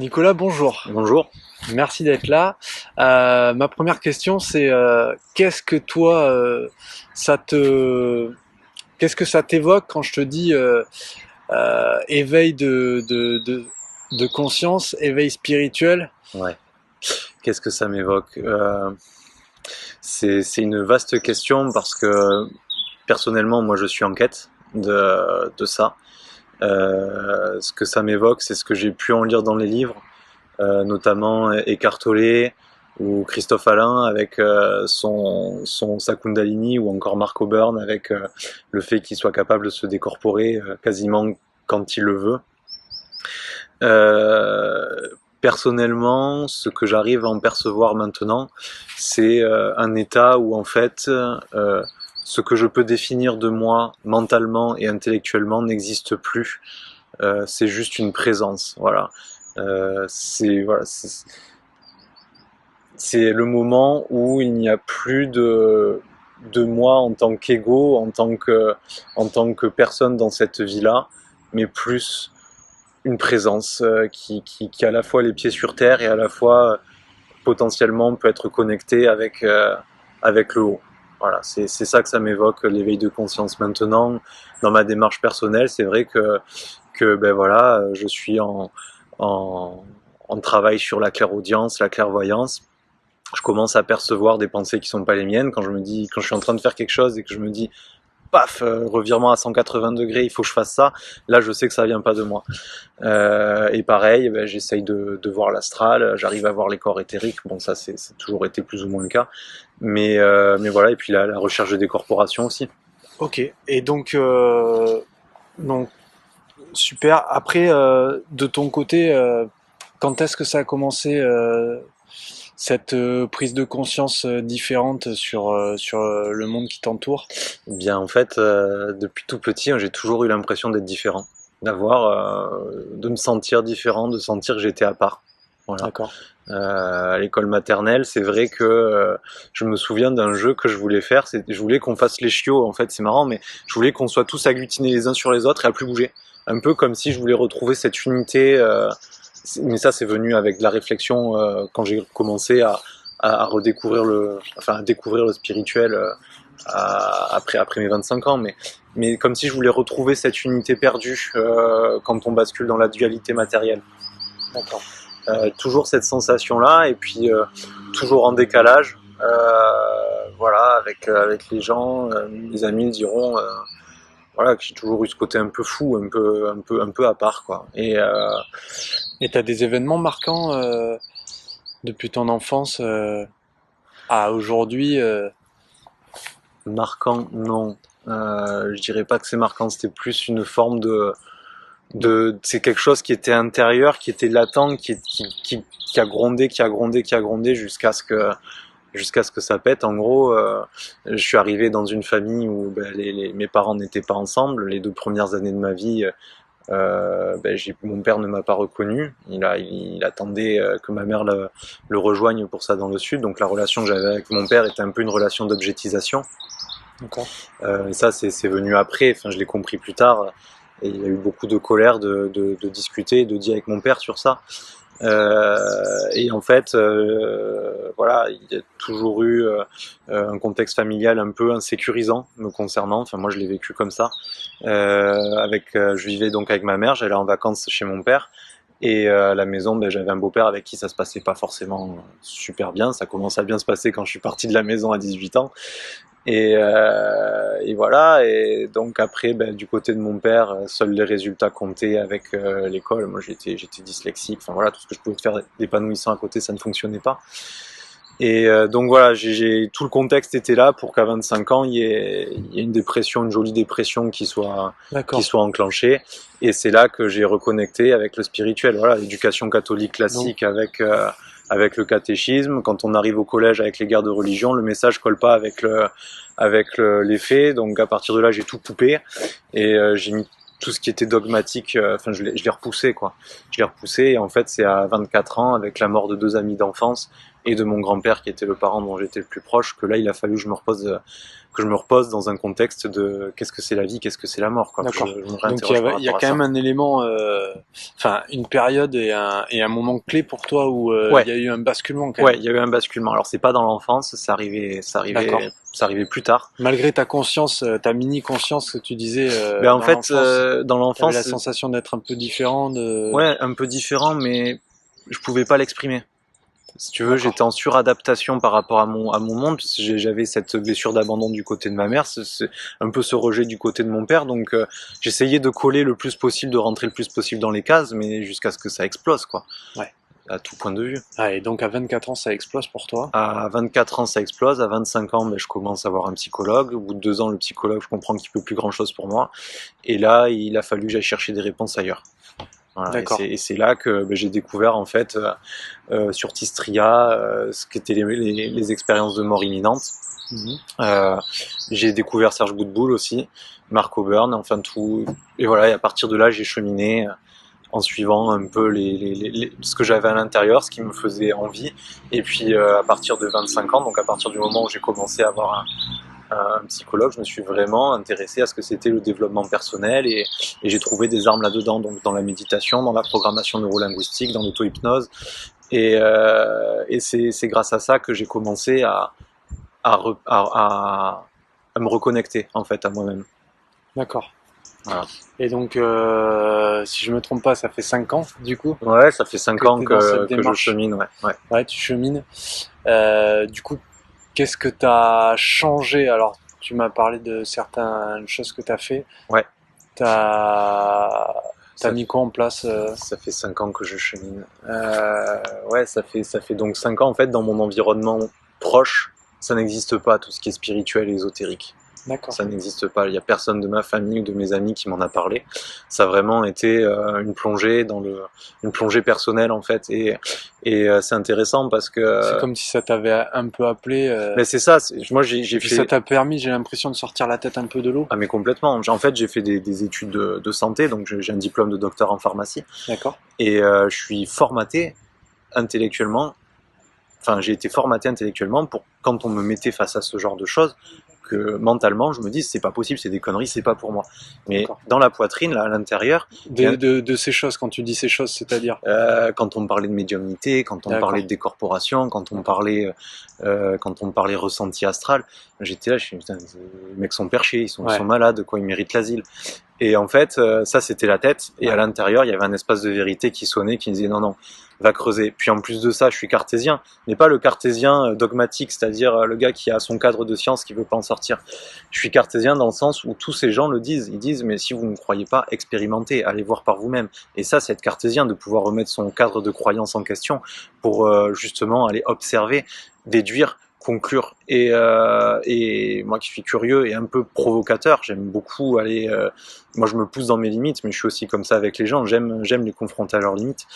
Nicolas, bonjour. Bonjour. Merci d'être là. Ma première question, c'est qu'est-ce que toi, ça te, qu'est-ce que ça t'évoque quand je te dis éveil de conscience, éveil spirituel? Ouais. Qu'est-ce que ça m'évoque? C'est une vaste question parce que personnellement, moi, je suis en quête de ça. Ce que ça m'évoque, c'est ce que j'ai pu en lire dans les livres, notamment Eckhart Tolle ou Christophe Alain avec sa Kundalini, ou encore Mark O'Byrne avec le fait qu'il soit capable de se décorporer quasiment quand il le veut. Euh, Personnellement, ce que j'arrive à en percevoir maintenant, c'est un état où en fait, ce que je peux définir de moi mentalement et intellectuellement n'existe plus. C'est juste une présence, voilà. C'est le moment où il n'y a plus de moi en tant qu'ego, en tant que personne dans cette vie-là, mais plus une présence qui a à la fois les pieds sur terre et à la fois potentiellement peut être connecté avec le haut. Voilà, c'est ça que ça m'évoque, l'éveil de conscience. Maintenant, dans ma démarche personnelle, c'est vrai que ben voilà, je suis en, en travail sur la clairaudience, la clairvoyance. Je commence à percevoir des pensées qui sont pas les miennes quand je suis en train de faire quelque chose et que je me dis paf, revirement à 180 degrés, il faut que je fasse ça. Là, je sais que ça vient pas de moi. Et pareil, ben, j'essaye de voir l'astral, j'arrive à voir les corps éthériques. Bon, ça, c'est toujours été plus ou moins le cas. Mais voilà, et puis la recherche de décorporation aussi. Ok. Et donc super. Après, de ton côté, quand est-ce que ça a commencé cette prise de conscience différente sur le monde qui t'entoure? Bien, en fait, depuis tout petit, j'ai toujours eu l'impression d'être différent, de me sentir différent, de sentir que j'étais à part. Voilà. D'accord. À l'école maternelle, c'est vrai que je me souviens d'un jeu que je voulais faire. Je voulais qu'on fasse les chiots. En fait, c'est marrant, mais je voulais qu'on soit tous agglutinés les uns sur les autres et à plus bouger. Un peu comme si je voulais retrouver cette unité. Mais ça, c'est venu avec de la réflexion quand j'ai commencé à redécouvrir à découvrir le spirituel après mes 25 ans. Mais comme si je voulais retrouver cette unité perdue quand on bascule dans la dualité matérielle. D'accord. Toujours cette sensation-là, et puis toujours en décalage. Voilà, avec les gens, mes amis diront, voilà, que j'ai toujours eu ce côté un peu fou, un peu à part, quoi. Et t'as des événements marquants depuis ton enfance à aujourd'hui? Marquant, non. Je dirais pas que c'est marquant, c'était plus une forme c'est quelque chose qui était intérieur, qui était latent, qui a grondé, qui a grondé jusqu'à ce que ça pète. En gros, je suis arrivé dans une famille où ben, mes parents n'étaient pas ensemble. Les 2 premières années de ma vie, ben, mon père ne m'a pas reconnu. Il attendait que ma mère le rejoigne pour ça dans le sud. Donc la relation que j'avais avec mon père était un peu une relation d'objectisation. D'accord. Et ça, c'est venu après. Enfin, je l'ai compris plus tard. Et il y a eu beaucoup de colère de discuter, de dire avec mon père sur ça. Et en fait, voilà, il y a toujours eu un contexte familial un peu insécurisant me concernant. Enfin, moi, je l'ai vécu comme ça. Je vivais donc avec ma mère, j'allais en vacances chez mon père. Et à la maison, ben, j'avais un beau-père avec qui ça se passait pas forcément super bien. Ça commençait à bien se passer quand je suis parti de la maison à 18 ans. Et voilà, et donc après, ben, du côté de mon père, seuls les résultats comptaient avec l'école. Moi, j'étais dyslexique, enfin voilà, tout ce que je pouvais faire d'épanouissant à côté, ça ne fonctionnait pas. Et donc voilà, tout le contexte était là pour qu'à 25 ans, il y ait une dépression, une jolie dépression qui D'accord. soit enclenchée. Et c'est là que j'ai reconnecté avec le spirituel. Voilà, l'éducation catholique Donc, classique avec le catéchisme. Quand on arrive au collège avec les guerres de religion, le message colle pas les faits. Donc à partir de là, j'ai tout coupé et j'ai mis tout ce qui était dogmatique. Enfin, je l'ai repoussé, quoi. Je l'ai repoussé, et en fait, c'est à 24 ans, avec la mort de 2 amis d'enfance, et de mon grand-père qui était le parent dont j'étais le plus proche, que là il a fallu que je me repose dans un contexte de qu'est-ce que c'est la vie, qu'est-ce que c'est la mort, quoi. D'accord. Je me Donc réinterroge par il y a rapport à quand ça. même un élément, enfin une période et un moment clé pour toi où Ouais. il y a eu un basculement quand Ouais, même. il y a eu un basculement. Alors c'est pas dans l'enfance, D'accord. ça arrivait plus tard. Malgré ta conscience, ta mini conscience que tu disais Ben en dans fait, l'enfance, dans t'avais la l'enfance, sensation d'être un peu différent de. ouais, un peu différent, mais je pouvais pas l'exprimer. Si tu veux, D'accord. j'étais en suradaptation par rapport à mon monde, parce que j'avais cette blessure d'abandon du côté de ma mère, c'est un peu ce rejet du côté de mon père, donc j'essayais de coller le plus possible, de rentrer le plus possible dans les cases, mais jusqu'à ce que ça explose, quoi. Ouais. À tout point de vue. Ah, et donc à 24 ans, ça explose pour toi. À 24 ans, ça explose. À 25 ans, ben, je commence à avoir un psychologue. Au bout de 2 ans, le psychologue, je comprends qu'il peut plus grand chose pour moi. Et là, il a fallu que j'aille chercher des réponses ailleurs. Voilà, D'accord. et c'est là que ben, j'ai découvert en fait sur Tistria ce qu'étaient les expériences de mort imminente. Mhm. J'ai découvert Serge Boutboul aussi, Mark Auburn, enfin tout. Et voilà, et à partir de là, j'ai cheminé en suivant un peu ce que j'avais à l'intérieur, ce qui me faisait envie. Et puis à partir de 25 ans, donc à partir du moment où j'ai commencé à avoir un psychologue, je me suis vraiment intéressé à ce que c'était le développement personnel et j'ai trouvé des armes là-dedans, donc dans la méditation, dans la programmation neurolinguistique, dans l'auto-hypnose. Et c'est grâce à ça que j'ai commencé à me reconnecter en fait à moi-même. D'accord. Voilà. Et donc, si je me trompe pas, ça fait 5 ans du coup Ouais, ça fait 5 que ans tu es dans cette que je démarche. chemine, ouais. Ouais. Ouais, tu chemines. Du coup, qu'est-ce que tu as changé? Alors, tu m'as parlé de certaines choses que tu as fait. Ouais. T'as Ça mis quoi en place Ça fait 5 ans que je chemine. Ouais, ça fait donc 5 ans en fait dans mon environnement proche, ça n'existe pas tout ce qui est spirituel et ésotérique. D'accord. Ça n'existe pas. Il n'y a personne de ma famille ou de mes amis qui m'en a parlé. Ça a vraiment été une plongée une plongée personnelle en fait. Et c'est intéressant parce que. C'est comme si ça t'avait un peu appelé. Mais c'est ça. Moi j'ai Et puis fait. ça t'a permis, j'ai l'impression, de sortir la tête un peu de l'eau. Ah mais complètement. En fait j'ai fait des études de santé, donc j'ai un diplôme de docteur en pharmacie. D'accord. Et je suis formaté intellectuellement. Enfin, j'ai été formaté intellectuellement pour quand on me mettait face à ce genre de choses, que mentalement je me dise c'est pas possible, c'est des conneries, c'est pas pour moi. Mais dans la poitrine, là à l'intérieur, de ces choses, quand tu dis ces choses, c'est-à-dire quand on me parlait de médiumnité, quand on me parlait de décorporation, quand on me parlait ressenti astral, j'étais là, je suis putain, les mecs sont perchés, ils sont malades, quoi, ils méritent l'asile. Et en fait, ça c'était la tête, et à l'intérieur il y avait un espace de vérité qui sonnait, qui me disait non non, va creuser. Puis en plus de ça, je suis cartésien, mais pas le cartésien dogmatique, c'est-à-dire le gars qui a son cadre de science qui veut pas en sortir. Je suis cartésien dans le sens où tous ces gens le disent, ils disent mais si vous ne croyez pas, expérimentez, allez voir par vous-même. Et ça c'est être cartésien, de pouvoir remettre son cadre de croyance en question pour justement aller observer, déduire, conclure. Et moi qui suis curieux et un peu provocateur, j'aime beaucoup aller. Moi je me pousse dans mes limites, mais je suis aussi comme ça avec les gens. J'aime les confronter à leurs limites.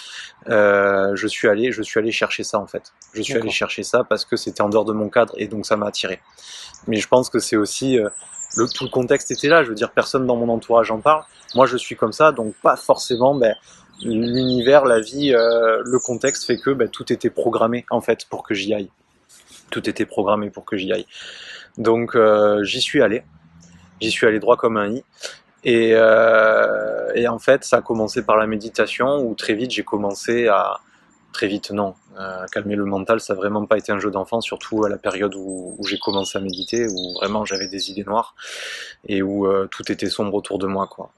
Je suis allé chercher ça en fait. Je suis allé chercher ça parce que c'était en dehors de mon cadre et donc ça m'a attiré. Mais je pense que c'est aussi tout le contexte était là. Je veux dire, personne dans mon entourage en parle. Moi je suis comme ça, donc pas forcément. L'univers, la vie, le contexte fait que tout était programmé en fait pour que j'y aille. Tout était programmé pour que j'y aille. Donc j'y suis allé droit comme un i. Et en fait, ça a commencé par la méditation où très vite j'ai commencé à... Très vite, non. Calmer le mental, ça n'a vraiment pas été un jeu d'enfant, surtout à la période où j'ai commencé à méditer, où vraiment j'avais des idées noires et où tout était sombre autour de moi, quoi.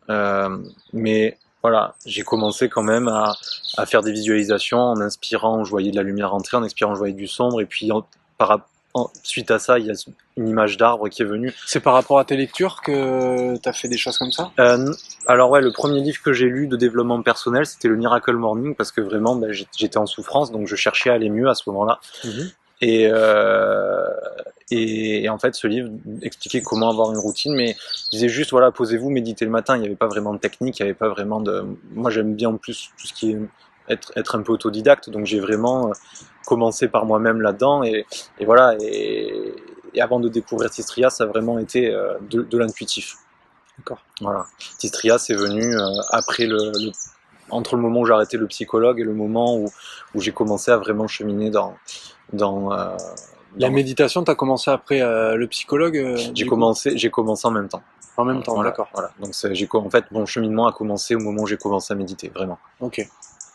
Mais voilà, j'ai commencé quand même à faire des visualisations en inspirant, je voyais de la lumière rentrer, en expirant, je voyais du sombre, et puis suite à ça, il y a une image d'arbre qui est venue. C'est par rapport à tes lectures que tu as fait des choses comme ça? Alors ouais, le premier livre que j'ai lu de développement personnel, c'était le Miracle Morning, parce que vraiment, j'étais en souffrance, donc je cherchais à aller mieux à ce moment-là. Et en fait, ce livre expliquait comment avoir une routine, mais il disait juste, voilà, posez-vous, méditez le matin. Il n'y avait pas vraiment de technique, il n'y avait pas vraiment de... Moi, j'aime bien en plus tout ce qui est être un peu autodidacte, donc j'ai vraiment commencé par moi-même là-dedans, et voilà, et avant de découvrir Tistria, ça a vraiment été de l'intuitif. D'accord. Voilà. Tistria, c'est venu après entre le moment où j'ai arrêté le psychologue et le moment où j'ai commencé à vraiment cheminer dans, La dans... méditation, tu as commencé après le psychologue J'ai commencé en même temps. En même temps, Voilà, d'accord. voilà. Donc en fait, mon cheminement a commencé au moment où j'ai commencé à méditer, vraiment. Ok.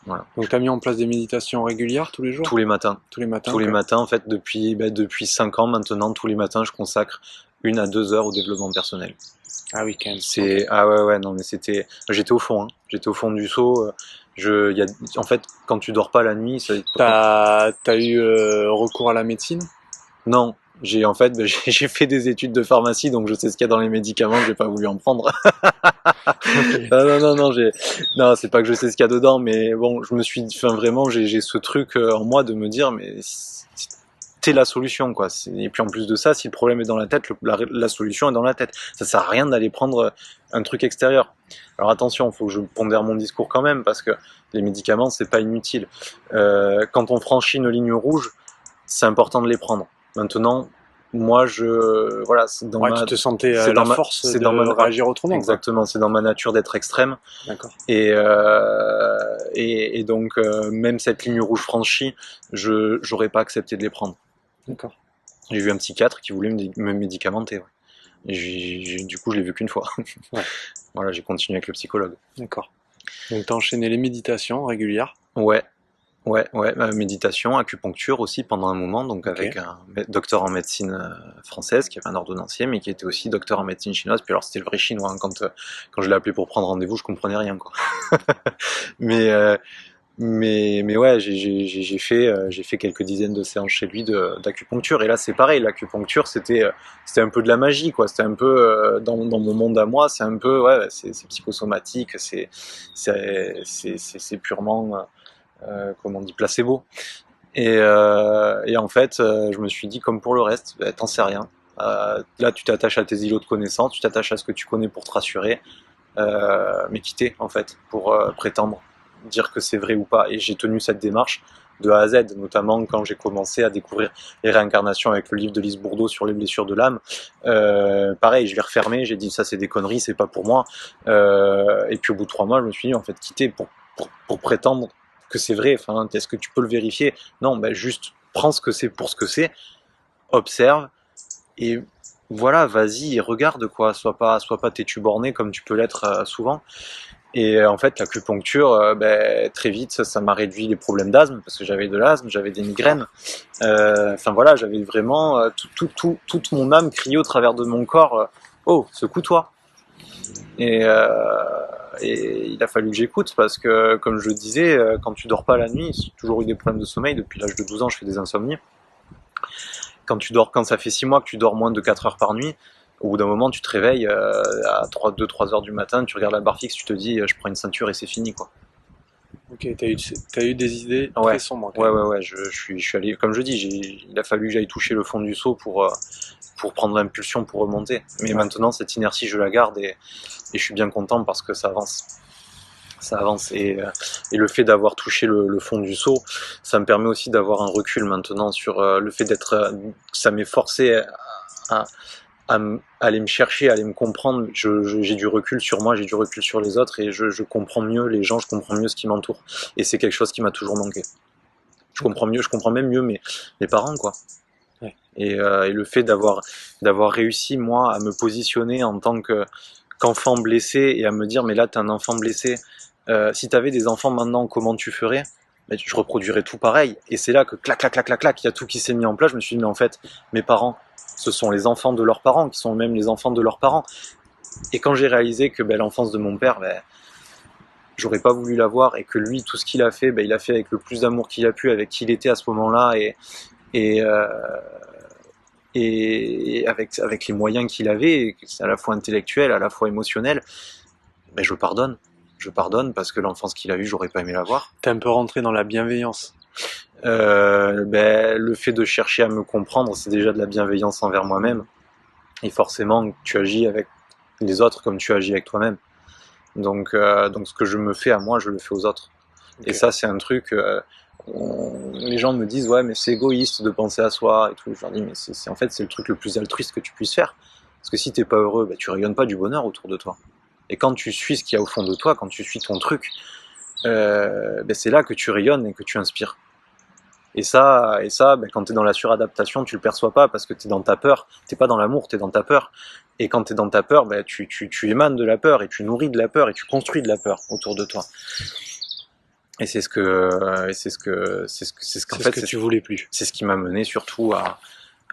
Voilà. Donc tu as mis en place des méditations régulières tous les jours? Tous les matins. Tous les matins. Tous les Ok. matins, en fait, depuis 5 ans maintenant, tous les matins, je consacre 1 à 2 heures au développement personnel. Ah oui, quand même. Ok. Ah ouais, non, mais j'étais au fond, hein. J'étais au fond du seau. En fait, quand tu dors pas la nuit, T'as eu recours à la médecine? non. En fait, j'ai fait des études de pharmacie, donc je sais ce qu'il y a dans les médicaments, j'ai pas voulu en prendre. Ok. Non, c'est pas que je sais ce qu'il y a dedans, mais bon, enfin vraiment, j'ai ce truc en moi de me dire, mais t'es la solution, quoi. Et puis en plus de ça, si le problème est dans la tête, la solution est dans la tête. Ça sert à rien d'aller prendre un truc extérieur. Alors attention, faut que je pondère mon discours quand même, parce que les médicaments, c'est pas inutile. Quand on franchit une ligne rouge, c'est important de les prendre. Maintenant, moi, voilà, Ouais, tu te sentais c'est la dans ma, force c'est de dans ma, réagir autrement, quoi. exactement, c'est dans ma nature d'être extrême. D'accord. Et donc, même cette ligne rouge franchie, j'aurais pas accepté de les prendre. D'accord. J'ai vu un psychiatre qui voulait me médicamenter. Ouais. Du coup, je l'ai vu qu'une fois. Ouais. Voilà, j'ai continué avec le psychologue. D'accord. Donc t'as enchaîné les méditations régulières. Ouais, méditation, acupuncture aussi pendant un moment, donc Ok. avec un docteur en médecine française qui avait un ordonnancier, mais qui était aussi docteur en médecine chinoise. Puis alors c'était le vrai chinois, hein. Quand je l'ai appelé pour prendre rendez-vous, je comprenais rien, quoi. mais, euh, mais ouais, j'ai fait quelques dizaines de séances chez lui d'acupuncture. Et là, c'est pareil, l'acupuncture, c'était un peu de la magie, quoi. C'était un peu dans mon monde à moi, c'est un peu, ouais, c'est psychosomatique, c'est purement comme on dit, placebo. Et en fait, je me suis dit, comme pour le reste, bah, t'en sais rien. Là, tu t'attaches à tes îlots de connaissances, tu t'attaches à ce que tu connais pour te rassurer, mais quitter, en fait, pour prétendre dire que c'est vrai ou pas. Et j'ai tenu cette démarche de A à Z, notamment quand j'ai commencé à découvrir les réincarnations avec le livre de Lise Bourdeau sur les blessures de l'âme. Pareil, je l'ai refermé, j'ai dit ça c'est des conneries, c'est pas pour moi. Et puis au bout de 3 mois, je me suis dit en fait quitter pour prétendre que c'est vrai. Enfin, est-ce que tu peux le vérifier? Non, ben juste prends ce que c'est pour ce que c'est, observe et voilà, vas-y et regarde, quoi. Sois pas têtu borné comme tu peux l'être souvent. Et en fait, l'acupuncture, très vite, ça m'a réduit les problèmes d'asthme, parce que j'avais de l'asthme, j'avais des migraines. Enfin voilà, j'avais vraiment toute mon âme criait au travers de mon corps, oh, secoue-toi. Et, euh, et il a fallu que j'écoute, parce que, comme je le disais, quand tu dors pas la nuit, j'ai toujours eu des problèmes de sommeil, depuis l'âge de 12 ans, je fais des insomnies. Quand ça fait 6 mois que tu dors moins de 4 heures par nuit, au bout d'un moment, tu te réveilles à 2-3 heures du matin, tu regardes la barre fixe, tu te dis, je prends une ceinture et c'est fini, quoi. Ok, t'as eu des idées Ouais, très sombres, quand même. ouais, je suis allé, comme je dis, il a fallu que j'aille toucher le fond du seau pour prendre l'impulsion pour remonter. Mais maintenant, cette inertie, je la garde et je suis bien content parce que ça avance. Ça avance et le fait d'avoir touché le fond du seau, ça me permet aussi d'avoir un recul maintenant sur le fait d'être, ça m'est forcé à, aller me chercher, à aller me comprendre. J'ai du recul sur moi, j'ai du recul sur les autres et je comprends mieux les gens, je comprends mieux ce qui m'entoure. Et c'est quelque chose qui m'a toujours manqué. Je comprends même mieux mes parents, quoi. Ouais. Et le fait d'avoir réussi, moi, à me positionner en tant qu'enfant blessé et à me dire, mais là, t'es un enfant blessé. Si t'avais des enfants maintenant, comment tu ferais? Ben, je reproduirais tout pareil. Et c'est là que clac, clac, clac, clac, clac, il y a tout qui s'est mis en place. Je me suis dit, mais en fait, mes parents, ce sont les enfants de leurs parents, qui sont même les enfants de leurs parents. Et quand j'ai réalisé que l'enfance de mon père, j'aurais pas voulu l'avoir, et que lui, tout ce qu'il a fait, il a fait avec le plus d'amour qu'il a pu, avec qui il était à ce moment-là, et avec les moyens qu'il avait, à la fois intellectuel, à la fois émotionnel, je pardonne. Je pardonne parce que l'enfance qu'il a eue, j'aurais pas aimé l'avoir. T'es un peu rentré dans la bienveillance. Le fait de chercher à me comprendre, c'est déjà de la bienveillance envers moi-même. Et forcément, tu agis avec les autres comme tu agis avec toi-même. Donc ce que je me fais à moi, je le fais aux autres. Okay. Et ça, c'est un truc... les gens me disent, ouais, mais c'est égoïste de penser à soi et tout. Je leur dis, mais en fait, c'est le truc le plus altruiste que tu puisses faire. Parce que si t'es pas heureux, tu rayonnes pas du bonheur autour de toi. Et quand tu suis ce qu'il y a au fond de toi, quand tu suis ton truc, c'est là que tu rayonnes et que tu inspires. Et ça, ben, quand tu es dans la suradaptation, tu le perçois pas parce que tu es dans ta peur. T'es pas dans l'amour, tu es dans ta peur. Et quand tu es dans ta peur, ben, tu émanes de la peur et tu nourris de la peur et tu construis de la peur autour de toi. Et c'est ce que, c'est ce qu'en fait, que tu voulais plus. c'est ce qui m'a mené surtout à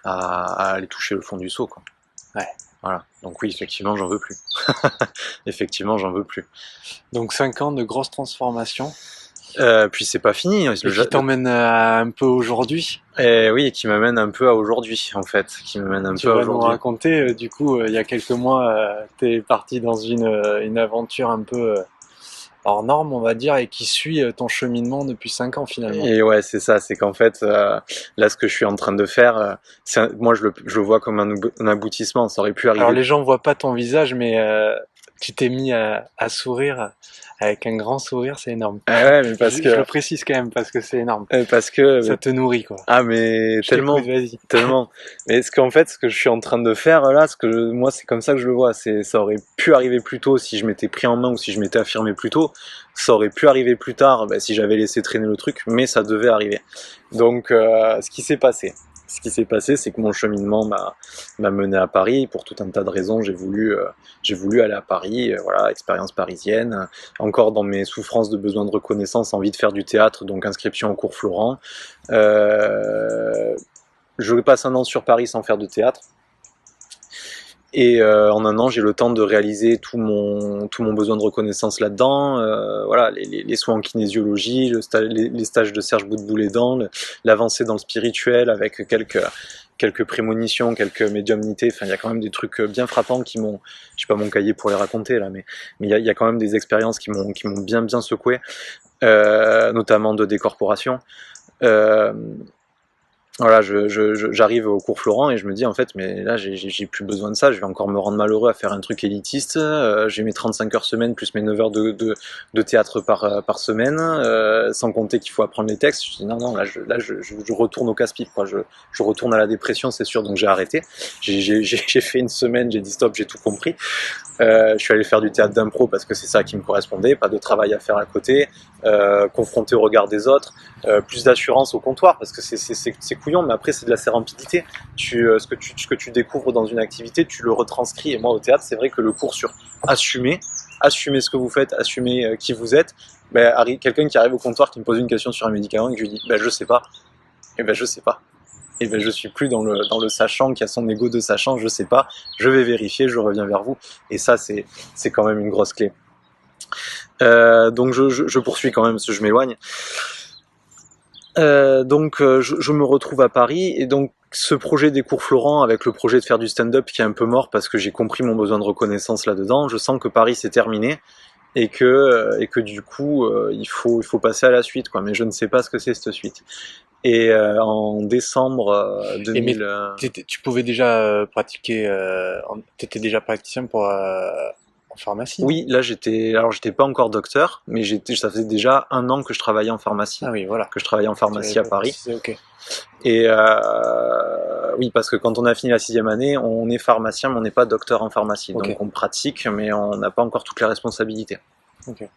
aller toucher le fond du seau, quoi. Ouais. Voilà. Donc oui, effectivement, j'en veux plus. Effectivement, j'en veux plus. Donc 5 ans de grosses transformations. Puis c'est pas fini. Et qui t'emmène un peu aujourd'hui. Et oui, et qui m'amène un peu à aujourd'hui, en fait. Qui m'amène un tu peu à vas aujourd'hui. nous raconter, du coup, il y a quelques mois, t'es parti dans une aventure un peu hors norme, on va dire, et qui suit ton cheminement depuis 5 ans finalement. Et ouais, c'est ça, c'est qu'en fait, là, ce que je suis en train de faire, moi, je le vois comme un aboutissement, ça aurait pu arriver. Alors les gens voient pas ton visage, mais tu t'es mis à sourire avec un grand sourire, c'est énorme. Ah ouais, mais parce que... Je le précise quand même, parce que c'est énorme. Parce que... Ça te nourrit, quoi. Ah, mais tellement, vas-y. tellement. Mais ce que je suis en train de faire là, moi, c'est comme ça que je le vois. Ça aurait pu arriver plus tôt si je m'étais pris en main ou si je m'étais affirmé plus tôt. Ça aurait pu arriver plus tard, si j'avais laissé traîner le truc, mais ça devait arriver. Donc, ce qui s'est passé, c'est que mon cheminement m'a mené à Paris pour tout un tas de raisons. J'ai voulu aller à Paris, voilà, expérience parisienne. Encore dans mes souffrances de besoin de reconnaissance, envie de faire du théâtre, donc inscription au cours Florent. Je passe un an sur Paris sans faire de théâtre. Et en un an, j'ai le temps de réaliser tout mon besoin de reconnaissance là-dedans. Voilà, les soins en kinésiologie, les stages de Serge Boudboul-Aidant, l'avancée dans le spirituel avec quelques prémonitions, quelques médiumnités. Enfin, il y a quand même des trucs bien frappants qui m'ont... J'ai pas mon cahier pour les raconter là, mais il y a quand même des expériences qui m'ont bien secoué, notamment de décorporation. Voilà, j'arrive au cours Florent et je me dis en fait, mais là j'ai plus besoin de ça, je vais encore me rendre malheureux à faire un truc élitiste. J'ai mes 35 heures semaine plus mes 9 heures de théâtre par semaine, sans compter qu'il faut apprendre les textes. Je dis non, là je retourne au casse-pipe, quoi. Je retourne à la dépression, c'est sûr, donc j'ai arrêté. J'ai fait une semaine, j'ai dit stop, j'ai tout compris. Je suis allé faire du théâtre d'impro parce que c'est ça qui me correspondait, pas de travail à faire à côté, confronté au regard des autres, plus d'assurance au comptoir parce que c'est couillon, mais après c'est de la sérendipité. Ce que tu découvres dans une activité, tu le retranscris. Et moi au théâtre, c'est vrai que le cours sur assumer ce que vous faites, assumer qui vous êtes, quelqu'un qui arrive au comptoir qui me pose une question sur un médicament et que je lui dis je sais pas, et je sais pas. Et je suis plus dans le sachant, qui a son ego de sachant, je sais pas, je vais vérifier, je reviens vers vous. Et ça, c'est quand même une grosse clé. Donc je poursuis quand même, parce que je m'éloigne. Donc je me retrouve à Paris, et donc ce projet des cours Florent, avec le projet de faire du stand-up qui est un peu mort parce que j'ai compris mon besoin de reconnaissance là-dedans, je sens que Paris c'est terminé. Et que du coup il faut passer à la suite, quoi, mais je ne sais pas ce que c'est cette suite. Et en décembre 2000... tu pouvais déjà pratiquer, t'étais déjà praticien pour en pharmacie? Oui, là j'étais pas encore docteur, mais ça faisait déjà 1 an que je travaillais en pharmacie. Ah oui, voilà. Que je travaillais en pharmacie à Paris. Okay. Et oui, parce que quand on a fini la 6e année, on est pharmacien, mais on n'est pas docteur en pharmacie. Okay. Donc on pratique, mais on n'a pas encore toutes les responsabilités. Okay.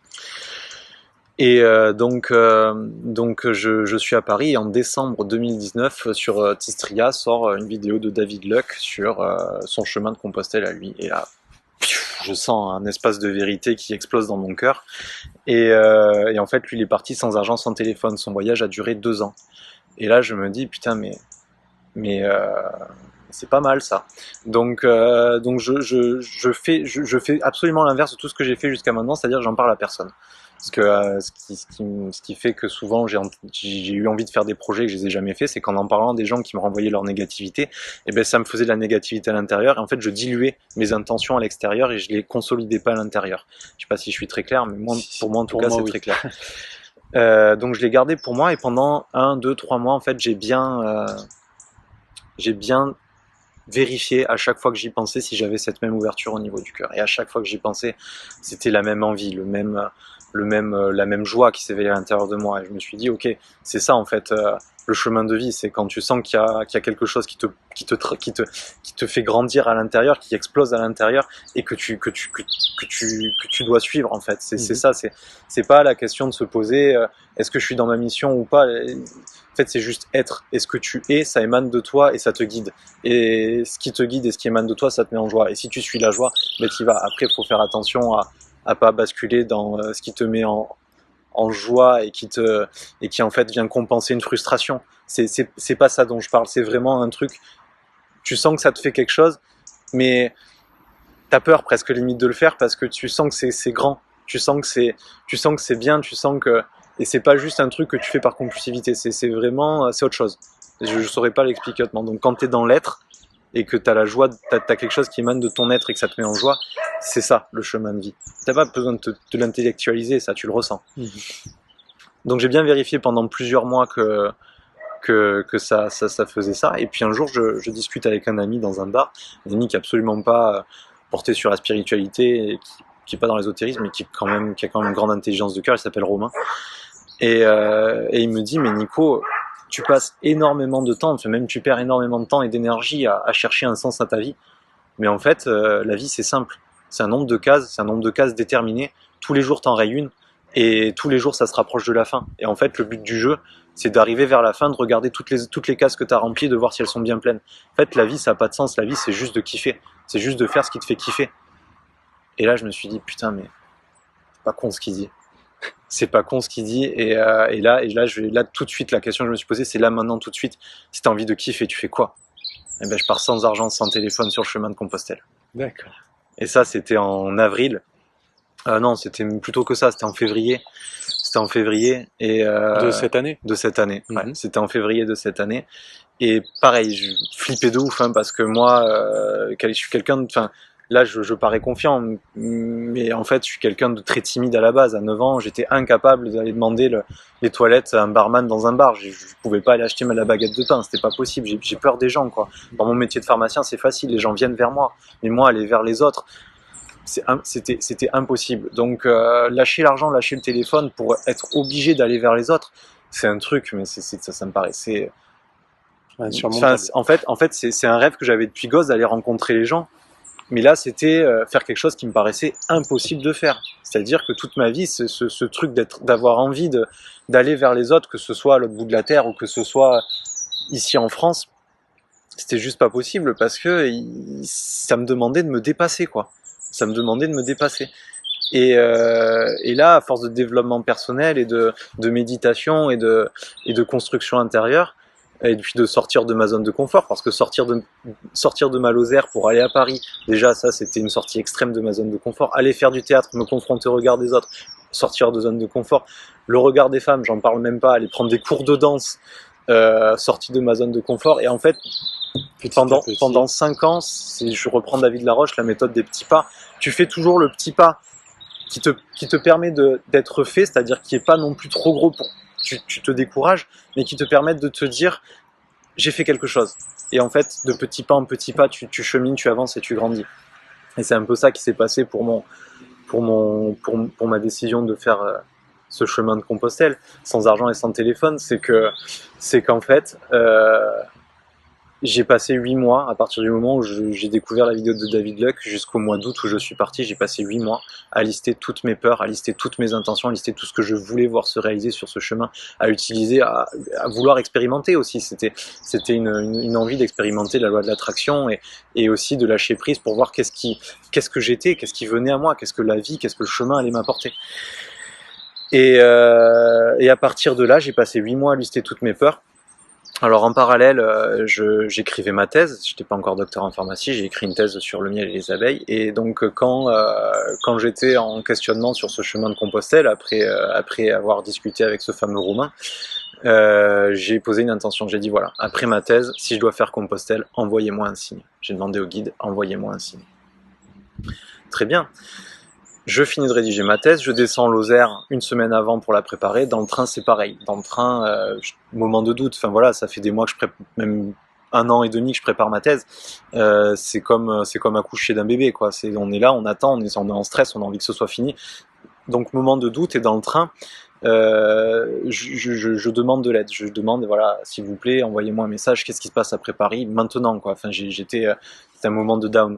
Et donc je suis à Paris, et en décembre 2019, sur Tistria sort une vidéo de David Luck sur son chemin de Compostelle à lui. Et là, je sens un espace de vérité qui explose dans mon cœur. Et en fait, lui, il est parti sans argent, sans téléphone. Son voyage a duré 2 ans. Et là, je me dis, putain, mais c'est pas mal ça. Donc je fais absolument l'inverse de tout ce que j'ai fait jusqu'à maintenant, c'est-à-dire que j'en parle à personne. Parce que ce qui fait que souvent j'ai eu envie de faire des projets que je les ai jamais fait, c'est qu'en parlant des gens qui me renvoyaient leur négativité, et ben ça me faisait de la négativité à l'intérieur, et en fait je diluais mes intentions à l'extérieur et je les consolidais pas à l'intérieur. Je sais pas si je suis très clair, mais pour moi en tout cas c'est très clair. Donc je l'ai gardé pour moi, et pendant 1, 2, 3 mois en fait j'ai bien vérifié à chaque fois que j'y pensais si j'avais cette même ouverture au niveau du cœur, et à chaque fois que j'y pensais c'était la même envie, la même joie qui s'éveillait à l'intérieur de moi, et je me suis dit ok, c'est ça en fait, le chemin de vie. C'est quand tu sens qu'il y a quelque chose qui te fait grandir à l'intérieur, qui explose à l'intérieur et que tu dois suivre en fait. C'est ça. C'est pas la question de se poser est-ce que je suis dans ma mission ou pas. En fait, c'est juste être. Et ce que tu es, ça émane de toi et ça te guide. Et ce qui te guide et ce qui émane de toi, ça te met en joie. Et si tu suis la joie, ben tu y vas. Après, il faut faire attention à pas basculer dans ce qui te met en joie et qui en fait vient compenser une frustration. C'est pas ça dont je parle. C'est vraiment un truc. Tu sens que ça te fait quelque chose, mais t'as peur presque limite de le faire parce que tu sens que c'est grand. Tu sens que c'est bien. Tu sens que et c'est pas juste un truc que tu fais par compulsivité, c'est vraiment, c'est autre chose. Je saurais pas l'expliquer autrement. Donc quand t'es dans l'être et que t'as la joie, t'as quelque chose qui émane de ton être et que ça te met en joie, c'est ça le chemin de vie. T'as pas besoin de l'intellectualiser, ça tu le ressens. Donc j'ai bien vérifié pendant plusieurs mois que ça faisait ça. Et puis un jour je discute avec un ami dans un bar, un ami qui est absolument pas porté sur la spiritualité et qui est pas dans l'ésotérisme mais qui a quand même une grande intelligence de cœur. Il s'appelle Romain. Et il me dit, mais Nico, tu passes énormément de temps, même tu perds énormément de temps et d'énergie à chercher un sens à ta vie. Mais en fait, la vie c'est simple. C'est un nombre de cases déterminées. Tous les jours t'en rayes une et tous les jours ça se rapproche de la fin. Et en fait, le but du jeu, c'est d'arriver vers la fin, de regarder toutes les cases que t'as remplies, de voir si elles sont bien pleines. En fait, la vie ça n'a pas de sens. La vie c'est juste de kiffer. C'est juste de faire ce qui te fait kiffer. Et là, je me suis dit, putain, mais c'est pas con ce qu'il dit. C'est pas con ce qu'il dit. Et là, tout de suite, la question que je me suis posée, c'est là, maintenant, tout de suite, si t'as envie de kiffer, tu fais quoi? Eh ben, je pars sans argent, sans téléphone sur le chemin de Compostelle. D'accord. Et ça, c'était en avril. Non, c'était plutôt que ça, c'était en février. C'était en février. Et, de cette année? De cette année, ouais. C'était en février de cette année. Et pareil, je flippais de ouf, hein, parce que moi, je suis quelqu'un de... Là, je parais confiant, mais en fait, je suis quelqu'un de très timide à la base. À 9 ans, j'étais incapable d'aller demander les toilettes à un barman dans un bar. Je pouvais pas aller acheter la baguette de pain, c'était pas possible. J'ai peur des gens, quoi. Dans mon métier de pharmacien, c'est facile, les gens viennent vers moi. Mais moi, aller vers les autres, c'était impossible. Donc, lâcher l'argent, lâcher le téléphone pour être obligé d'aller vers les autres, c'est un truc, mais ça me paraissait... En fait, c'est un rêve que j'avais depuis gosse d'aller rencontrer les gens. Mais là, c'était faire quelque chose qui me paraissait impossible de faire. C'est-à-dire que toute ma vie, ce truc d'avoir envie d'aller vers les autres, que ce soit à l'autre bout de la Terre ou que ce soit ici en France, c'était juste pas possible parce que ça me demandait de me dépasser, quoi. Ça me demandait de me dépasser. Et là, à force de développement personnel et de méditation et de construction intérieure, et puis de sortir de ma zone de confort, parce que sortir de ma Lozère pour aller à Paris, déjà ça c'était une sortie extrême de ma zone de confort. Aller faire du théâtre, me confronter au regard des autres, sortir de zone de confort, le regard des femmes, j'en parle même pas, aller prendre des cours de danse, sortir de ma zone de confort. Et en fait, pendant 5 ans, si je reprends David Laroche, la méthode des petits pas, tu fais toujours le petit pas qui te permet d'être fait, c'est-à-dire qui est pas non plus trop gros pour tu te décourages, mais qui te permettent de te dire j'ai fait quelque chose. Et en fait, de petit pas en petit pas, tu chemines, tu avances et tu grandis. Et c'est un peu ça qui s'est passé pour ma décision de faire ce chemin de Compostelle, sans argent et sans téléphone. C'est qu'en fait, j'ai passé 8 mois, à partir du moment où j'ai découvert la vidéo de David Luck, jusqu'au mois d'août où je suis parti, j'ai passé 8 mois à lister toutes mes peurs, à lister toutes mes intentions, à lister tout ce que je voulais voir se réaliser sur ce chemin, à utiliser, à vouloir expérimenter aussi. C'était une envie d'expérimenter la loi de l'attraction et aussi de lâcher prise pour voir qu'est-ce que j'étais, qu'est-ce qui venait à moi, qu'est-ce que la vie, qu'est-ce que le chemin allait m'apporter. Et à partir de là, j'ai passé 8 mois à lister toutes mes peurs. Alors en parallèle, j'écrivais ma thèse, j'étais pas encore docteur en pharmacie, j'ai écrit une thèse sur le miel et les abeilles, et donc quand j'étais en questionnement sur ce chemin de Compostelle, après avoir discuté avec ce fameux Roumain, j'ai posé une intention, j'ai dit voilà, après ma thèse, si je dois faire Compostelle, envoyez-moi un signe. J'ai demandé au guide, envoyez-moi un signe. Très bien. Je finis de rédiger ma thèse, je descends en Lozère une semaine avant pour la préparer. Dans le train, c'est pareil. Dans le train, moment de doute. Enfin voilà, ça fait des mois que je prépare, même 1 an et demi que je prépare ma thèse. C'est comme accoucher d'un bébé, quoi. On est là, on attend, on est en stress, on a envie que ce soit fini. Donc moment de doute, et dans le train, je demande de l'aide. Je demande, voilà, s'il vous plaît, envoyez-moi un message. Qu'est-ce qui se passe après Paris maintenant, quoi. Enfin, c'était un moment de down.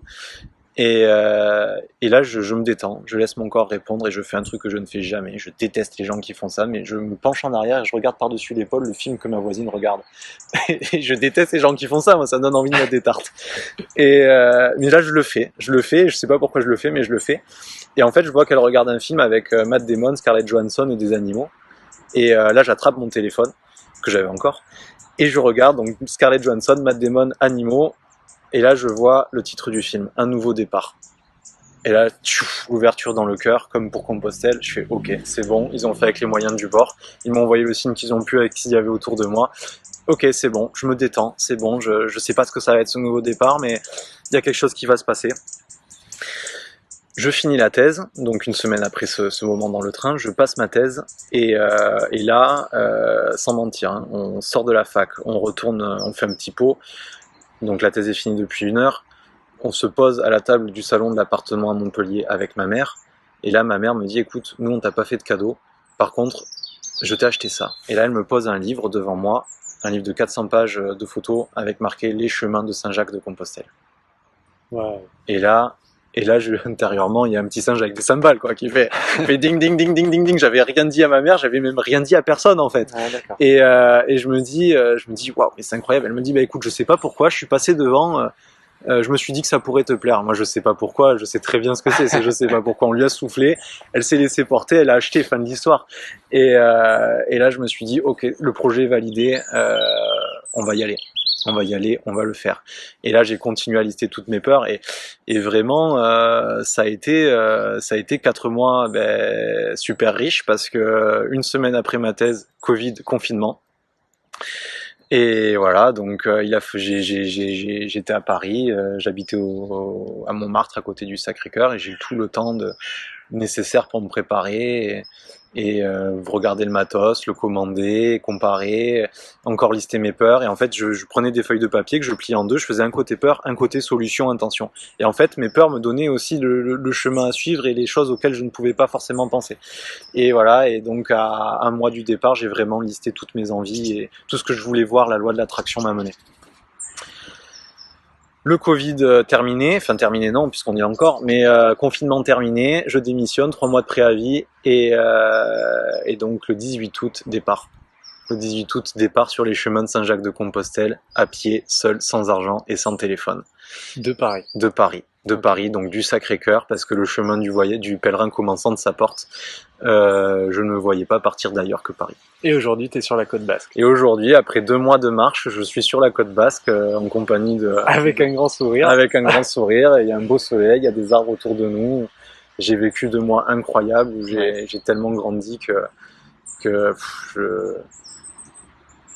Et là, je me détends, je laisse mon corps répondre et je fais un truc que je ne fais jamais. Je déteste les gens qui font ça, mais je me penche en arrière et je regarde par-dessus l'épaule le film que ma voisine regarde. Et je déteste les gens qui font ça, moi ça me donne envie de mettre des tartes. Mais là, je le fais, je sais pas pourquoi je le fais, mais je le fais. Et en fait, je vois qu'elle regarde un film avec Matt Damon, Scarlett Johansson et des animaux. Et là, j'attrape mon téléphone, que j'avais encore, et je regarde donc Scarlett Johansson, Matt Damon, animaux. Et là, je vois le titre du film, Un nouveau départ. Et là, l'ouverture dans le cœur, comme pour Compostelle, je fais ok, c'est bon, ils ont fait avec les moyens du bord, ils m'ont envoyé le signe qu'ils ont pu avec ce qu'il y avait autour de moi. Ok, c'est bon, je me détends, c'est bon, je sais pas ce que ça va être ce nouveau départ, mais il y a quelque chose qui va se passer. Je finis la thèse, donc une semaine après ce moment dans le train, je passe ma thèse, et là, sans mentir, hein, on sort de la fac, on retourne, on fait un petit pot. Donc la thèse est finie depuis 1 heure. On se pose à la table du salon de l'appartement à Montpellier avec ma mère. Et là, ma mère me dit, écoute, nous, on t'a pas fait de cadeau. Par contre, je t'ai acheté ça. Et là, elle me pose un livre devant moi, un livre de 400 pages de photos avec marqué Les chemins de Saint-Jacques de Compostelle. Wow. Et là, intérieurement, il y a un petit singe avec des cymbales, quoi, qui fait ding, ding, ding, ding, ding, ding. J'avais rien dit à ma mère, j'avais même rien dit à personne, en fait. Ah, Et je me dis, waouh, mais c'est incroyable. Elle me dit, bah écoute, je sais pas pourquoi, je suis passé devant, je me suis dit que ça pourrait te plaire. Moi, je sais pas pourquoi, je sais très bien ce que c'est je sais pas pourquoi. On lui a soufflé, elle s'est laissée porter, elle a acheté, fin de l'histoire. Et là, je me suis dit, ok, le projet est validé, on va y aller. On va y aller, on va le faire. Et là, j'ai continué à lister toutes mes peurs et vraiment, ça a été 4 mois super riches parce que 1 semaine après ma thèse, Covid, confinement. Et voilà, donc j'étais à Paris, j'habitais à Montmartre à côté du Sacré-Cœur et j'ai eu tout le temps nécessaire pour me préparer et regarder le matos, le commander, comparer, encore lister mes peurs. Et en fait, je prenais des feuilles de papier que je pliais en deux, je faisais un côté peur, un côté solution, intention. Et en fait, mes peurs me donnaient aussi le chemin à suivre et les choses auxquelles je ne pouvais pas forcément penser. Et voilà, et donc à 1 mois du départ, j'ai vraiment listé toutes mes envies et tout ce que je voulais voir, la loi de l'attraction m'a mené. Le Covid terminé, enfin terminé non, puisqu'on y est encore, mais confinement terminé, je démissionne, 3 mois de préavis, et donc le 18 août, départ. Le 18 août, départ sur les chemins de Saint-Jacques-de-Compostelle, à pied, seul, sans argent et sans téléphone. De Paris. De Paris, donc du Sacré-Cœur, parce que le chemin du pèlerin commençant de sa porte, je ne me voyais pas partir d'ailleurs que Paris. Et aujourd'hui, tu es sur la côte basque. Et aujourd'hui, après 2 mois de marche, je suis sur la côte basque, en compagnie de... Avec un grand sourire. Avec un grand sourire, il y a un beau soleil, il y a des arbres autour de nous. J'ai vécu 2 mois incroyables où j'ai tellement grandi que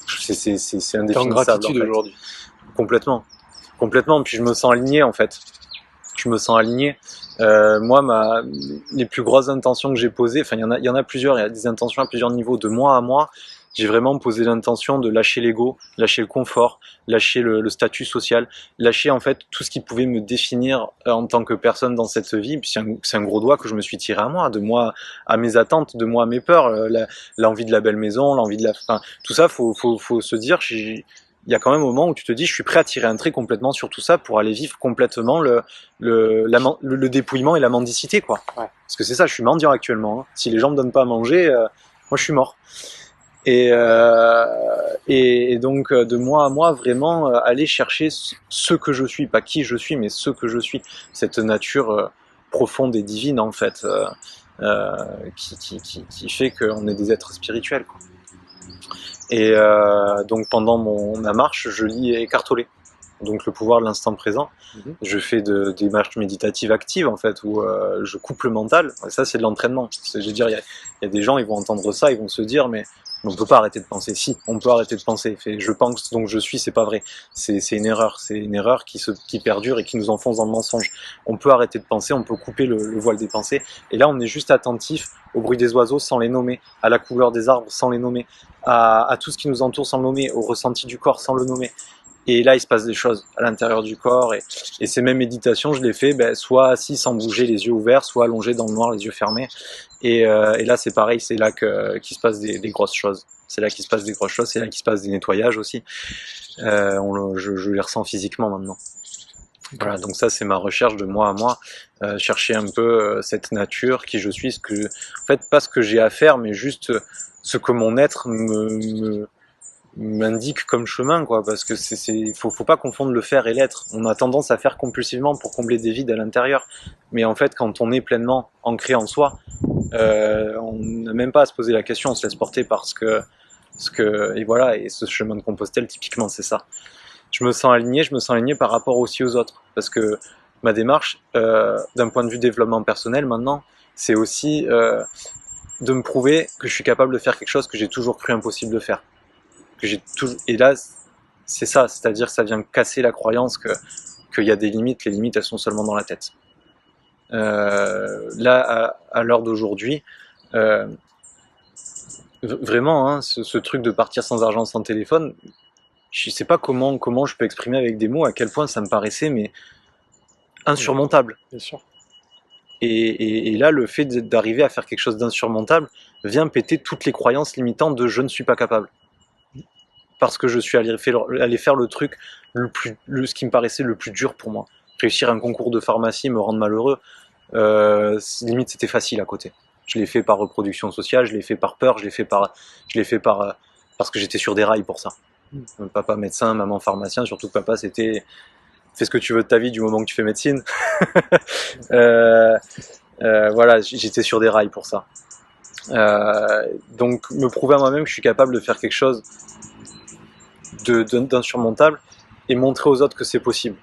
c'est indéfinissable. T'es en gratitude en fait. aujourd'hui. Complètement. Puis je me sens aligné en fait. Moi, les plus grosses intentions que j'ai posées, enfin il y en a plusieurs, il y a des intentions à plusieurs niveaux, de mois à mois. J'ai vraiment posé l'intention de lâcher l'ego, lâcher le confort, lâcher le statut social, lâcher en fait tout ce qui pouvait me définir en tant que personne dans cette vie. Puis c'est un gros doigt que je me suis tiré à moi, de moi à mes attentes, de moi à mes peurs, l'envie de la belle maison, l'envie de tout ça, faut se dire, il y a quand même un moment où tu te dis, je suis prêt à tirer un trait complètement sur tout ça pour aller vivre complètement le dépouillement et la mendicité, quoi. Ouais. Parce que c'est ça, je suis mendiant actuellement. Hein. Si les gens me donnent pas à manger, moi je suis mort. Et donc de mois à mois, vraiment aller chercher ce que je suis, pas qui je suis, mais ce que je suis, cette nature profonde et divine en fait, qui fait qu'on est des êtres spirituels, quoi. Et donc pendant ma marche, je lis Eckhart Tolle, donc le pouvoir de l'instant présent. Je fais des marches méditatives actives en fait, où je coupe le mental. Ça c'est de l'entraînement. Je veux dire, il y a des gens, ils vont entendre ça, ils vont se dire mais on peut pas arrêter de penser. Si, on peut arrêter de penser. Je pense donc je suis, c'est pas vrai. C'est une erreur. C'est une erreur qui perdure et qui nous enfonce dans le mensonge. On peut arrêter de penser, on peut couper le voile des pensées. Et là, on est juste attentif au bruit des oiseaux sans les nommer, à la couleur des arbres sans les nommer, à tout ce qui nous entoure sans le nommer, au ressenti du corps sans le nommer. Et là, il se passe des choses à l'intérieur du corps. Et ces mêmes méditations, je les fais soit assis sans bouger, les yeux ouverts, soit allongé dans le noir, les yeux fermés. Et là, c'est pareil, c'est là qu'il se passe des grosses choses. C'est là qu'il se passe des grosses choses, c'est là qu'il se passe des nettoyages aussi. Je les ressens physiquement maintenant. Voilà, donc ça, c'est ma recherche de moi à moi. Chercher un peu cette nature, qui je suis, en fait, pas ce que j'ai à faire, mais juste ce que mon être m'indique comme chemin, quoi, parce que faut pas confondre le faire et l'être. On a tendance à faire compulsivement pour combler des vides à l'intérieur, mais en fait, quand on est pleinement ancré en soi, on n'a même pas à se poser la question, on se laisse porter par et voilà, et ce chemin de Compostelle, typiquement, c'est ça. Je me sens aligné par rapport aussi aux autres, parce que ma démarche, d'un point de vue développement personnel maintenant, c'est aussi de me prouver que je suis capable de faire quelque chose que j'ai toujours cru impossible de faire. Et là, c'est ça, c'est-à-dire que ça vient casser la croyance qu'il y a des limites, les limites elles sont seulement dans la tête. Là, à l'heure d'aujourd'hui, vraiment, hein, ce truc de partir sans argent, sans téléphone, je sais pas comment je peux exprimer avec des mots à quel point ça me paraissait mais insurmontable. Bien sûr. Et là, le fait d'arriver à faire quelque chose d'insurmontable vient péter toutes les croyances limitantes de je ne suis pas capable. Parce que je suis allé faire le truc ce qui me paraissait le plus dur pour moi. Réussir un concours de pharmacie, me rendre malheureux, limite c'était facile à côté. Je l'ai fait par reproduction sociale, je l'ai fait par peur, je l'ai fait parce que j'étais sur des rails pour ça. Papa médecin, maman pharmacien, surtout que papa c'était fais ce que tu veux de ta vie du moment que tu fais médecine. Voilà, j'étais sur des rails pour ça. Donc me prouver à moi-même que je suis capable de faire quelque chose d'insurmontable et montrer aux autres que c'est possible.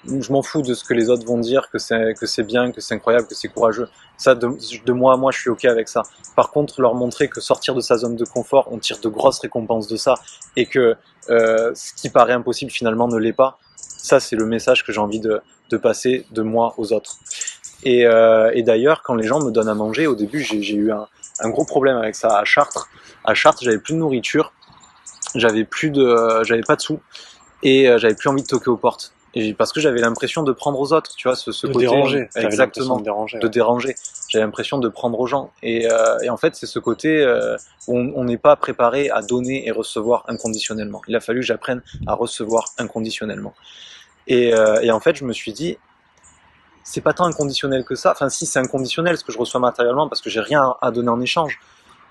Je m'en fous de ce que les autres vont dire, que c'est bien, que c'est incroyable, que c'est courageux. Ça, de moi à moi, je suis ok avec ça. Par contre, leur montrer que sortir de sa zone de confort, on tire de grosses récompenses de ça, et que ce qui paraît impossible finalement ne l'est pas, ça c'est le message que j'ai envie de passer de moi aux autres. Et d'ailleurs, quand les gens me donnent à manger, au début j'ai eu un gros problème avec ça à Chartres. À Chartres, j'avais plus de nourriture, j'avais pas de sous, et j'avais plus envie de toquer aux portes. Et parce que j'avais l'impression de prendre aux autres, tu vois, ce côté déranger. Exactement, de déranger. J'avais l'impression de prendre aux gens. Et en fait, c'est ce côté où on n'est pas préparé à donner et recevoir inconditionnellement. Il a fallu que j'apprenne à recevoir inconditionnellement. Et en fait, je me suis dit, c'est pas tant inconditionnel que ça. Enfin, si, c'est inconditionnel ce que je reçois matériellement parce que j'ai rien à donner en échange.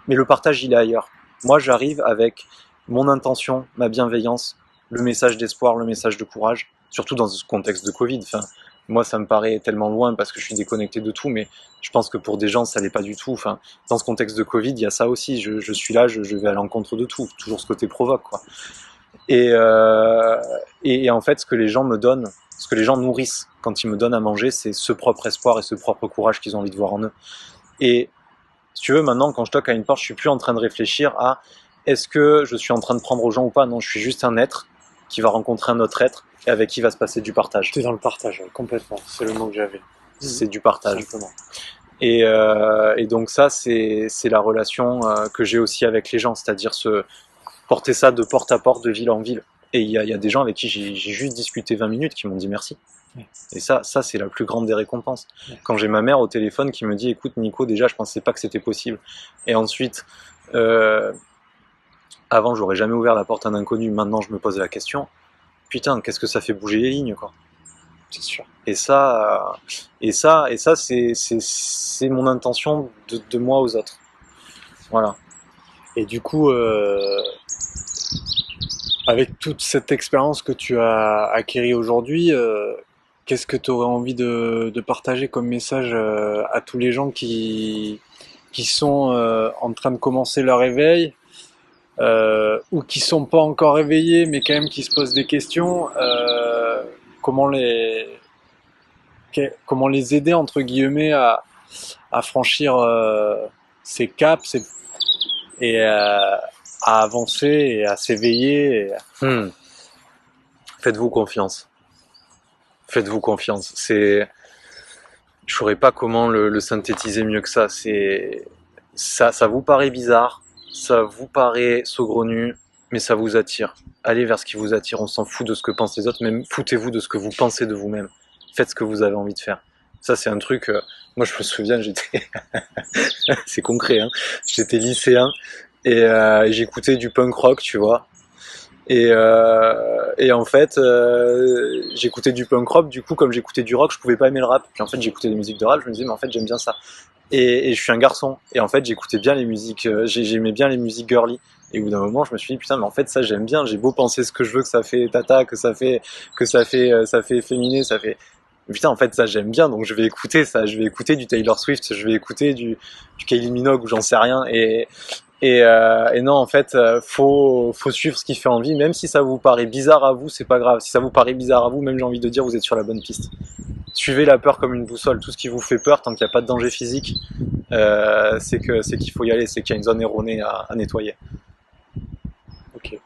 Mais le partage, il est ailleurs. Moi, j'arrive avec mon intention, ma bienveillance, le message d'espoir, le message de courage. Surtout dans ce contexte de Covid. Enfin, moi, ça me paraît tellement loin parce que je suis déconnecté de tout, mais je pense que pour des gens, ça l'est pas du tout. Enfin, dans ce contexte de Covid, il y a ça aussi. Je suis là, je vais à l'encontre de tout. Toujours ce côté provoque, quoi. Et en fait, ce que les gens me donnent, ce que les gens nourrissent quand ils me donnent à manger, c'est ce propre espoir et ce propre courage qu'ils ont envie de voir en eux. Et si tu veux, maintenant, quand je toque à une porte, je suis plus en train de réfléchir à est-ce que je suis en train de prendre aux gens ou pas. Non, je suis juste un être qui va rencontrer un autre être et avec qui va se passer du partage. Tu es dans le partage, complètement. C'est le mot que j'avais. C'est du partage. Simplement. Et donc ça, c'est la relation que j'ai aussi avec les gens, c'est-à-dire porter ça de porte à porte, de ville en ville. Et il y a des gens avec qui j'ai juste discuté 20 minutes qui m'ont dit merci. Oui. Et ça c'est la plus grande des récompenses. Oui. Quand j'ai ma mère au téléphone qui me dit écoute Nico, déjà je pensais pas que c'était possible. Et ensuite, avant j'aurais jamais ouvert la porte à un inconnu, maintenant je me pose la question, putain qu'est-ce que ça fait bouger les lignes quoi. C'est sûr. Et ça c'est mon intention de moi aux autres. Voilà. Et du coup, avec toute cette expérience que tu as acquérie aujourd'hui, qu'est-ce que tu aurais envie de partager comme message à tous les gens qui sont en train de commencer leur éveil ou qui sont pas encore éveillés mais quand même qui se posent des questions, comment les aider entre guillemets à franchir ces caps et à avancer et à s'éveiller. Faites-vous confiance. Faites-vous confiance. Je saurais pas comment le synthétiser mieux que ça. Ça vous paraît bizarre, ça vous paraît saugrenu, mais ça vous attire. Allez vers ce qui vous attire, on s'en fout de ce que pensent les autres, même foutez-vous de ce que vous pensez de vous-même. Faites ce que vous avez envie de faire. Ça c'est un truc, moi je me souviens, j'étais, c'est concret, hein. J'étais lycéen et j'écoutais du punk rock, tu vois. Et en fait, j'écoutais du punk rock, du coup comme j'écoutais du rock, je pouvais pas aimer le rap. Puis en fait j'écoutais des musiques de rap, je me disais mais en fait j'aime bien ça. Et je suis un garçon, et en fait j'écoutais bien les musiques, j'aimais bien les musiques girly. Et au bout d'un moment je me suis dit putain mais en fait ça j'aime bien, j'ai beau penser ce que je veux que ça fait tata, ça fait efféminé, ça fait... Putain en fait ça j'aime bien, donc je vais écouter ça, je vais écouter du Taylor Swift, je vais écouter du Kylie Minogue ou j'en sais rien. Et non, en fait, faut suivre ce qui fait envie, même si ça vous paraît bizarre à vous, c'est pas grave. Si ça vous paraît bizarre à vous, même j'ai envie de dire, vous êtes sur la bonne piste. Suivez la peur comme une boussole. Tout ce qui vous fait peur, tant qu'il n'y a pas de danger physique, c'est qu'il faut y aller, c'est qu'il y a une zone erronée à nettoyer. Ok.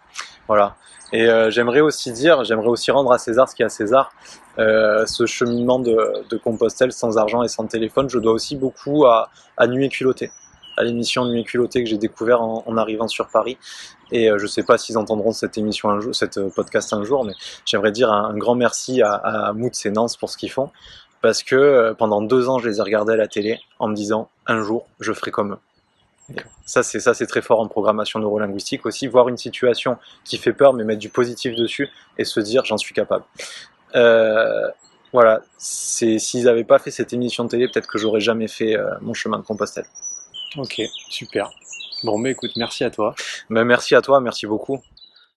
Voilà. Et j'aimerais aussi rendre à César ce qui est à César. Ce cheminement de Compostelle sans argent et sans téléphone, je dois aussi beaucoup à Nuit et Culotté, à l'émission Nuit et Culotté que j'ai découvert en arrivant sur Paris. Et je sais pas s'ils entendront cette émission un jour, cette podcast un jour, mais j'aimerais dire un grand merci à Moods et Nance pour ce qu'ils font, parce que pendant 2 ans je les ai regardés à la télé en me disant un jour je ferai comme eux. Ça c'est très fort en programmation neurolinguistique aussi, voir une situation qui fait peur mais mettre du positif dessus et se dire j'en suis capable. Voilà, s'ils n'avaient pas fait cette émission de télé, peut-être que j'aurais jamais fait mon chemin de Compostelle. Ok, super. Bon, mais écoute, merci à toi. Mais merci à toi, merci beaucoup.